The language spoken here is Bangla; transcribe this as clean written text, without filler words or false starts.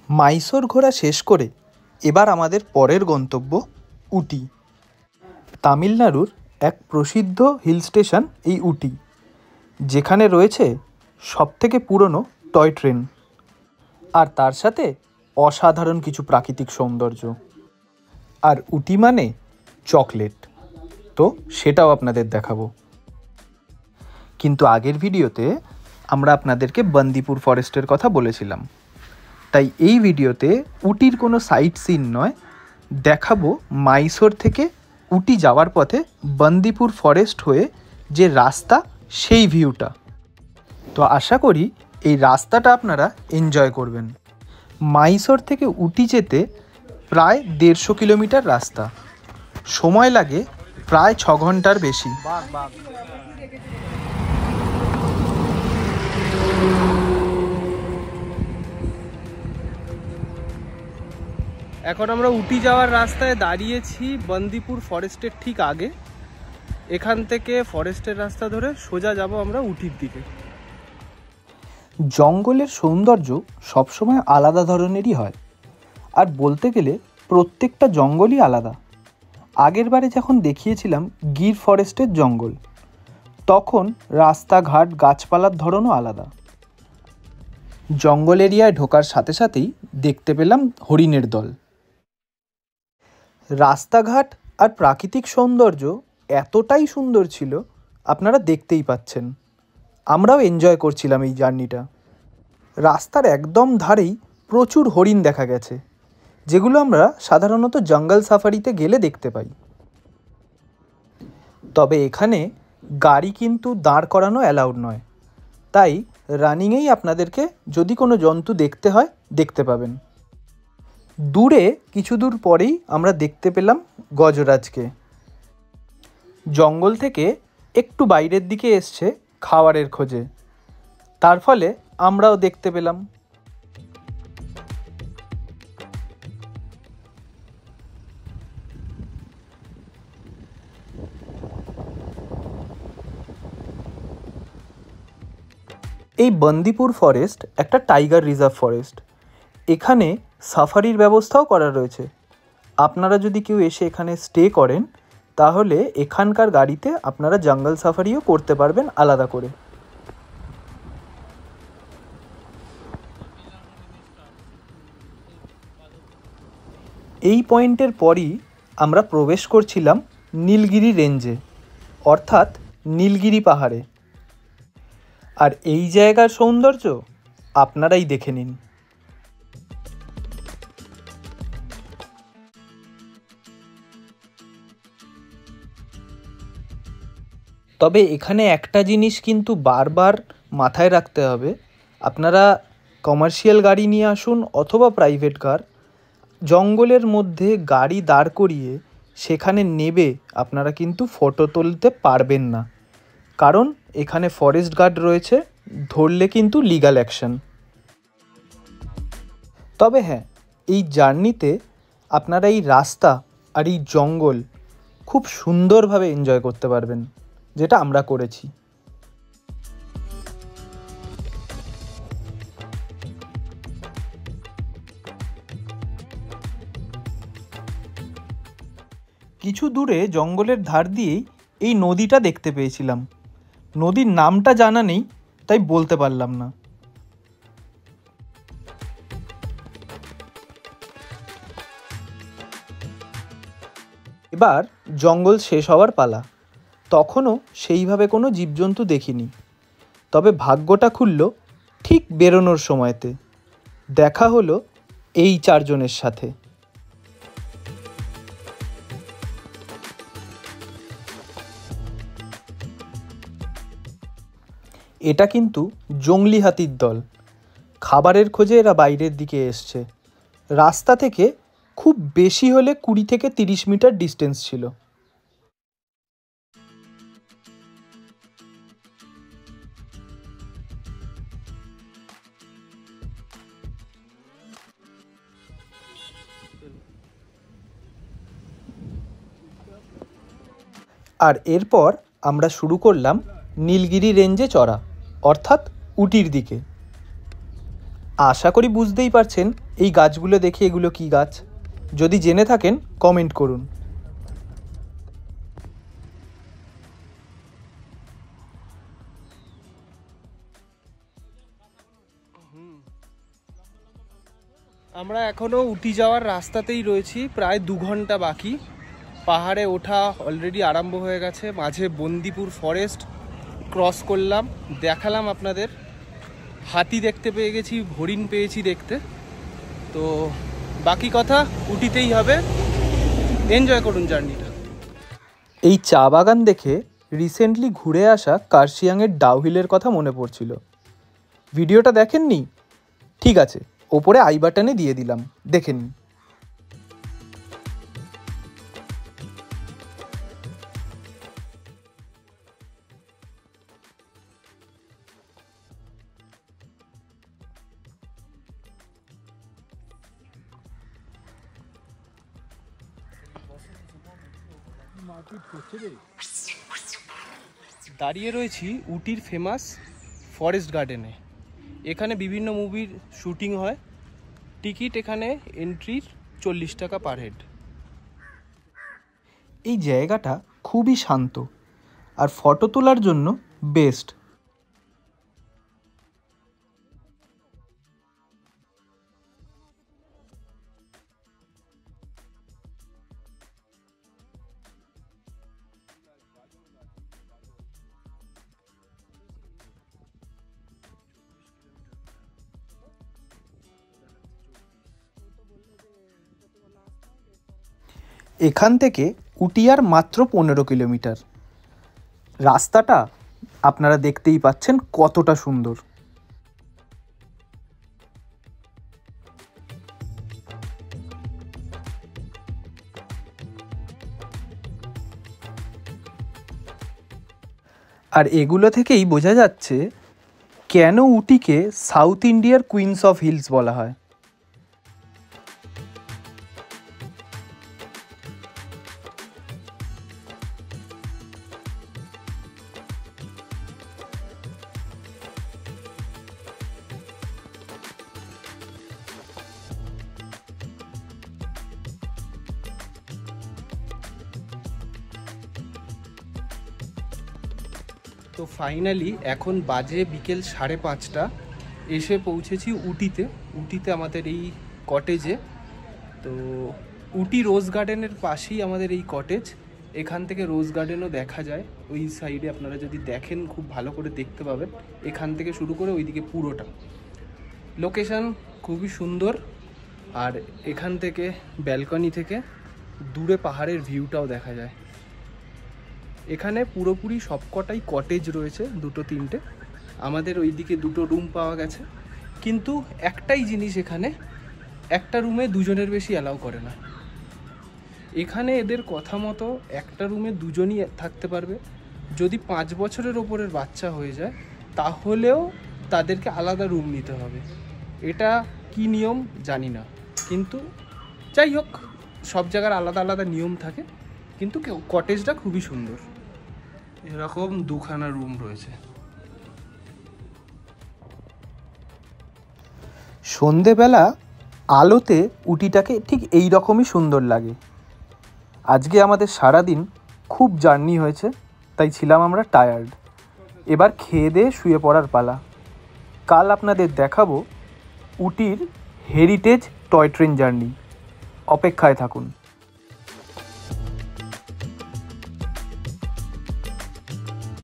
মাইসোর ঘোরা শেষ করে এবার আমাদের পরের গন্তব্য উটি। তামিলনাড়ুর এক প্রসিদ্ধ হিল স্টেশন এই উটি, যেখানে রয়েছে সবথেকে পুরনো টয় ট্রেন আর তার সাথে অসাধারণ কিছু প্রাকৃতিক সৌন্দর্য। আর উটি মানে চকলেট, তো সেটাও আপনাদের দেখাবো। কিন্তু আগের ভিডিওতে আমরা আপনাদেরকে বন্দিপুর ফরেস্টের কথা বলেছিলাম, তাই এই ভিডিওতে উটির কোনো সাইট সিন নয়, দেখাবো মাইসোর থেকে উটি যাওয়ার পথে বন্দিপুর ফরেস্ট হয়ে যে রাস্তা, সেই ভিউটা। তো আশা করি এই রাস্তাটা আপনারা এনজয় করবেন। মাইসোর থেকে উটি যেতে প্রায় 150 কিলোমিটার রাস্তা, সময় লাগে প্রায় 6 ঘন্টার বেশি। এখন আমরা উটি যাওয়ার রাস্তায় দাঁড়িয়েছি, বন্দিপুর ফরেস্টের ঠিক আগে। এখান থেকে ফরেস্টের রাস্তা ধরে সোজা যাব আমরা উটির দিকে। জঙ্গলের সৌন্দর্য সবসময় আলাদা ধরনেরই হয়, আর বলতে গেলে প্রত্যেকটা জঙ্গলই আলাদা। আগের বারে যখন দেখিয়েছিলাম গির ফরেস্টের জঙ্গল, তখন রাস্তাঘাট গাছপালার ধরনও আলাদা। জঙ্গল এরিয়ায় ঢোকার সাথে সাথেই দেখতে পেলাম হরিণের দল। রাস্তাঘাট আর প্রাকৃতিক সৌন্দর্য এতটাই সুন্দর ছিল, আপনারা দেখতেই পাচ্ছেন। আমরাও এনজয় করছিলাম এই জার্নিটা। রাস্তার একদম ধারেই প্রচুর হরিণ দেখা গেছে, যেগুলো আমরা সাধারণত জঙ্গল সাফারিতে গেলে দেখতে পাই। তবে এখানে গাড়ি কিন্তু দাঁড় করানো অ্যালাউড নয়, তাই রানিংয়েই আপনাদেরকে যদি কোনো জন্তু দেখতে হয় দেখতে পাবেন। দূরে কিছু দূর পরেই আমরা দেখতে পেলাম গজরাজকে। জঙ্গল থেকে একটু বাইরের দিকে এসছে খাবারের খোঁজে, তার ফলে আমরাও দেখতে পেলাম। এই বন্দিপুর ফরেস্ট একটা টাইগার রিজার্ভ ফরেস্ট। এখানে সাফারির ব্যবস্থাও করা রয়েছে। আপনারা যদি কেউ এসে এখানে স্টে করেন, তাহলে এখানকার গাড়িতে আপনারা জঙ্গল সাফারিও করতে পারবেন আলাদা করে। এই পয়েন্টের পরই আমরা প্রবেশ করছিলাম নীলগিরি রেঞ্জে, অর্থাৎ নীলগিরি পাহাড়ে। আর এই জায়গার সৌন্দর্য আপনারাই দেখে নিন। তবে এখানে একটা জিনিস কিন্তু বারবার মাথায় রাখতে হবে, আপনারা কমার্শিয়াল গাড়ি নিয়ে আসুন অথবা প্রাইভেট কার, জঙ্গলের মধ্যে গাড়ি দাঁড় করিয়ে সেখানে নেবে আপনারা কিন্তু ফটো তুলতে পারবেন না, কারণ এখানে ফরেস্ট গার্ড রয়েছে, ধরলে কিন্তু লিগ্যাল অ্যাকশন। তবে হ্যাঁ, এই জার্নিতে আপনারা এই রাস্তা আর এই জঙ্গল খুব সুন্দরভাবে এনজয় করতে পারবেন, যেটা আমরা করেছি। কিছু দূরে জঙ্গলের ধার দিয়েই এই নদীটা দেখতে পেয়েছিলাম। নদীর নামটা জানা নেই, তাই বলতে পারলাম না। এবার জঙ্গল শেষ হওয়ার পালা। তখনও সেইভাবে কোনো জীবজন্তু দেখিনি, তবে ভাগ্যটা খুলল ঠিক বেরোনোর সময়তে। দেখা হলো এই 4 জনের সাথে। এটা কিন্তু জংলি হাতির দল। খাবারের খোঁজে এরা বাইরের দিকে এসছে। রাস্তা থেকে খুব বেশি হলে 20 থেকে 30 মিটার ডিস্টেন্স ছিল। আর এরপর আমরা শুরু করলাম নীলগিরি রেঞ্জে চড়া, অর্থাৎ উটির দিকে। আশা করি বুঝতেই পারছেন এই গাছগুলো দেখে এগুলো কি গাছ। যদি জেনে থাকেন কমেন্ট করুন। আমরা এখনো উটি যাওয়ার রাস্তাতেই রয়েছি, প্রায় 2 ঘন্টা বাকি। পাহাড়ে ওঠা অলরেডি আরম্ভ হয়ে গেছে। মাঝে বন্দিপুর ফরেস্ট ক্রস করলাম, দেখালাম আপনাদের। হাতি দেখতে পেয়ে গেছি, হরিণ পেয়েছি দেখতে। তো বাকি কথা উটিতেই হবে। এনজয় করুন জার্নিটা। এই চা বাগান দেখে রিসেন্টলি ঘুরে আসা কার্শিয়াংয়ের ডাউহিলের কথা মনে পড়ছিল। ভিডিওটা দেখেননি? ঠিক আছে, ওপরে আই বাটনে দিয়ে দিলাম, দেখে নিন। দাঁড়িয়ে রয়েছি উটির ফেমাস ফরেস্ট গার্ডেনে। এখানে বিভিন্ন মুভির শুটিং হয়। টিকিট এখানে এন্ট্রির 40 টাকা পার হেড। এই জায়গাটা খুবই শান্ত আর ফটো তোলার জন্য বেস্ট। এখান থেকে উটি আর মাত্র 15 কিলোমিটার। রাস্তাটা আপনারা দেখতেই পাচ্ছেন কতটা সুন্দর। আর এগুলো থেকেই বোঝা যাচ্ছে কেন উটিকে সাউথ ইন্ডিয়ার কুইন্স অফ হিলস বলা হয়। তো ফাইনালি এখন বাজে বিকেল 5:30। এসে পৌঁছেছি উটিতে। উটিতে আমাদের এই কটেজে। তো উটি রোজ গার্ডেনের পাশেই আমাদের এই কটেজ। এখান থেকে রোজ গার্ডেনও দেখা যায়। ওই সাইডে আপনারা যদি দেখেন খুব ভালো করে দেখতে পাবেন। এখান থেকে শুরু করে ওইদিকে পুরোটা লোকেশন খুবই সুন্দর। আর এখান থেকে ব্যালকনি থেকে দূরে পাহাড়ের ভিউটাও দেখা যায়। এখানে পুরোপুরি সবকটাই কটেজ রয়েছে, 2-3টে। আমাদের ওইদিকে 2টো রুম পাওয়া গেছে, কিন্তু একটাই জিনিস, এখানে একটা রুমে 2 জনের বেশি অ্যালাউ করে না। এখানে এদের কথা মতো একটা রুমে 2 জনই থাকতে পারবে। যদি 5 বছরের ওপরের বাচ্চা হয়ে যায় তাহলেও তাদেরকে আলাদা রুম নিতে হবে। এটা কি নিয়ম জানি না, কিন্তু যাই হোক, সব জায়গার আলাদা আলাদা নিয়ম থাকে। কিন্তু কটেজটা খুবই সুন্দর। এরকম 2খানা রুম রয়েছে। সন্ধেবেলা আলোতে উটিটাকে ঠিক এই রকমই সুন্দর লাগে। আজকে আমাদের সারাদিন খুব জার্নি হয়েছে, তাই ছিলাম আমরা টায়ার্ড। এবার খেয়ে দিয়ে শুয়ে পড়ার পালা। কাল আপনাদের দেখাবো উটির হেরিটেজ টয় ট্রেন জার্নি। অপেক্ষায় থাকুন।